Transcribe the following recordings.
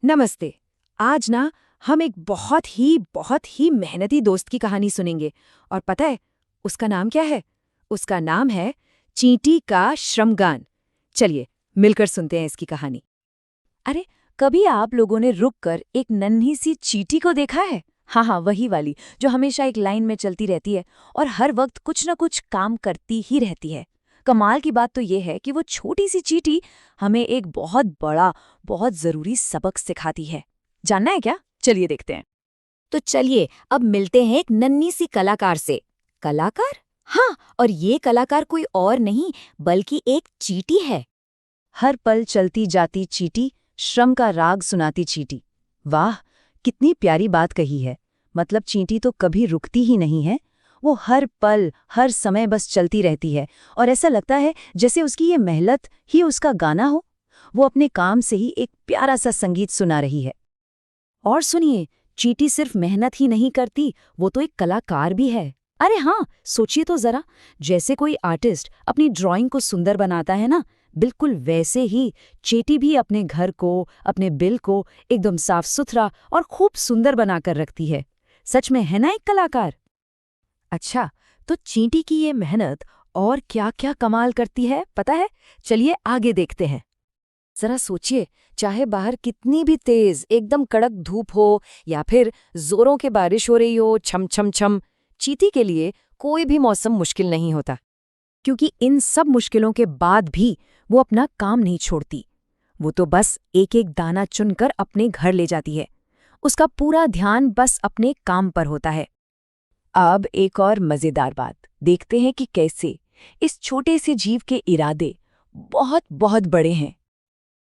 नमस्ते। आज ना हम एक बहुत ही मेहनती दोस्त की कहानी सुनेंगे। और पता है उसका नाम क्या है? उसका नाम है चींटी का श्रमगान। चलिए मिलकर सुनते हैं इसकी कहानी। अरे, कभी आप लोगों ने रुककर एक नन्ही सी चींटी को देखा है? हाँ, वही वाली जो हमेशा एक लाइन में चलती रहती है और हर वक्त कुछ न कुछ काम करती ही रहती है। कमाल की बात तो ये है कि वो छोटी सी चींटी हमें एक बहुत बड़ा, बहुत जरूरी सबक सिखाती है। जानना है क्या? चलिए देखते हैं। तो चलिए अब मिलते हैं एक नन्ही सी कलाकार से। कलाकार? हाँ, और ये कलाकार कोई और नहीं बल्कि एक चींटी है। हर पल चलती जाती चींटी, श्रम का राग सुनाती चींटी। वाह, कितनी प्यारी बात कही है। मतलब चींटी तो कभी रुकती ही नहीं है। वो हर पल, हर समय बस चलती रहती है और ऐसा लगता है जैसे उसकी ये मेहनत ही उसका गाना हो। वो अपने काम से ही एक प्यारा सा संगीत सुना रही है। और सुनिए, चींटी सिर्फ मेहनत ही नहीं करती, वो तो एक कलाकार भी है। अरे हाँ, सोचिए तो जरा, जैसे कोई आर्टिस्ट अपनी ड्राइंग को सुंदर बनाता है ना, बिल्कुल वैसे ही चींटी भी अपने घर को, अपने बिल को एकदम साफ सुथरा और खूब सुंदर बनाकर रखती है। सच में है ना एक कलाकार। अच्छा, तो चींटी की ये मेहनत और क्या-क्या कमाल करती है पता है? चलिए आगे देखते हैं। जरा सोचिए, चाहे बाहर कितनी भी तेज एकदम कड़क धूप हो या फिर जोरों के बारिश हो रही हो, छम छम छम, चींटी के लिए कोई भी मौसम मुश्किल नहीं होता। क्योंकि इन सब मुश्किलों के बाद भी वो अपना काम नहीं छोड़ती। वो तो बस एक एक दाना चुनकर अपने घर ले जाती है। उसका पूरा ध्यान बस अपने काम पर होता है। अब एक और मजेदार बात देखते हैं कि कैसे इस छोटे से जीव के इरादे बहुत बहुत बड़े हैं।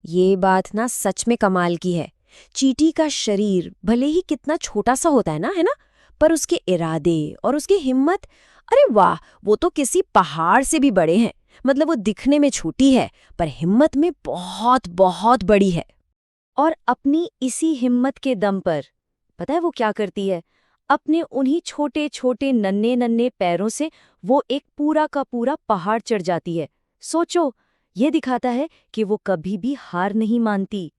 ये बात ना सच में कमाल की है। चींटी का शरीर भले ही कितना छोटा सा होता है ना, पर उसके इरादे और उसकी हिम्मत, अरे वाह, वो तो किसी पहाड़ से भी बड़े हैं। मतलब वो दिखने में छोटी है पर हिम्मत में बहुत बहुत बड़ी है। और अपनी इसी हिम्मत के दम पर पता है वो क्या करती है? अपने उन्हीं छोटे छोटे नन्हे नन्हे पैरों से वो एक पूरा का पूरा पहाड़ चढ़ जाती है। सोचो, ये दिखाता है कि वो कभी भी हार नहीं मानती।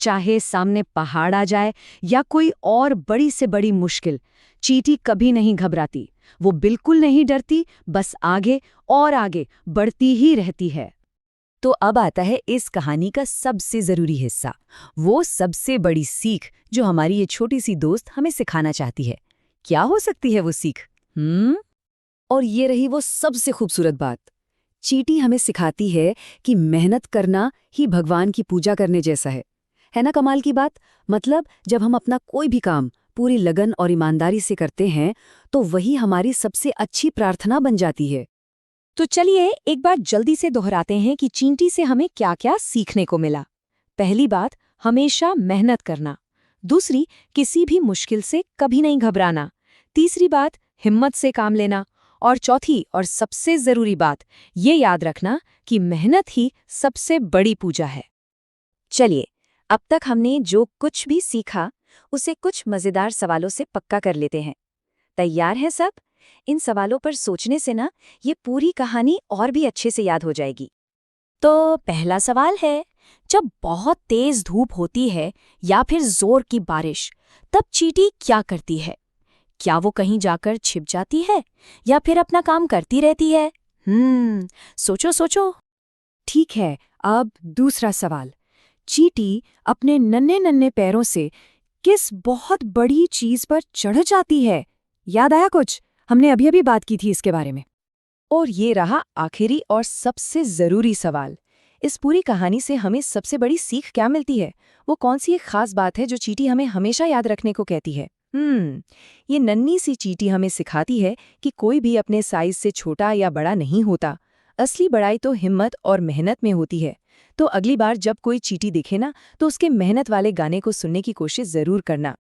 चाहे सामने पहाड़ आ जाए या कोई और बड़ी से बड़ी मुश्किल, चींटी कभी नहीं घबराती। वो बिल्कुल नहीं डरती, बस आगे और आगे बढ़ती ही रहती है। तो अब आता है इस कहानी का सबसे जरूरी हिस्सा, वो सबसे बड़ी सीख जो हमारी ये छोटी सी दोस्त हमें सिखाना चाहती है। क्या हो सकती है वो सीख? और ये रही वो सबसे खूबसूरत बात। चींटी हमें सिखाती है कि मेहनत करना ही भगवान की पूजा करने जैसा है ना कमाल की बात? मतलब जब हम अपना कोई भी काम पूरी लगन और ईमानदारी से करते हैं तो वही हमारी सबसे अच्छी प्रार्थना बन जाती है। तो चलिए एक बार जल्दी से दोहराते हैं कि चींटी से हमें क्या-क्या सीखने को मिला। पहली बात, हमेशा मेहनत करना। दूसरी, किसी भी मुश्किल से कभी नहीं घबराना। तीसरी बात, हिम्मत से काम लेना। और चौथी और सबसे जरूरी बात, ये याद रखना कि मेहनत ही सबसे बड़ी पूजा है। चलिए, अब तक हमने जो कुछ भी सीखा उसे कुछ मजेदार सवालों से पक्का कर लेते हैं। तैयार हैं सब? इन सवालों पर सोचने से ना ये पूरी कहानी और भी अच्छे से याद हो जाएगी। तो पहला सवाल है, जब बहुत तेज धूप होती है या फिर जोर की बारिश, तब चींटी क्या करती है? क्या वो कहीं जाकर छिप जाती है या फिर अपना काम करती रहती है? सोचो सोचो। ठीक है, अब दूसरा सवाल। चींटी अपने नन्हे नन्हे पैरों से किस बहुत बड़ी चीज पर चढ़ जाती है? याद आया कुछ? हमने अभी अभी बात की थी इसके बारे में। और ये रहा आखिरी और सबसे जरूरी सवाल। इस पूरी कहानी से हमें सबसे बड़ी सीख क्या मिलती है? वो कौन सी एक खास बात है जो चींटी हमें हमेशा याद रखने को कहती है? ये नन्ही सी चींटी हमें सिखाती है कि कोई भी अपने साइज से छोटा या बड़ा नहीं होता। असली बड़ाई तो हिम्मत और मेहनत में होती है। तो अगली बार जब कोई चींटी दिखे ना, तो उसके मेहनत वाले गाने को सुनने की कोशिश जरूर करना।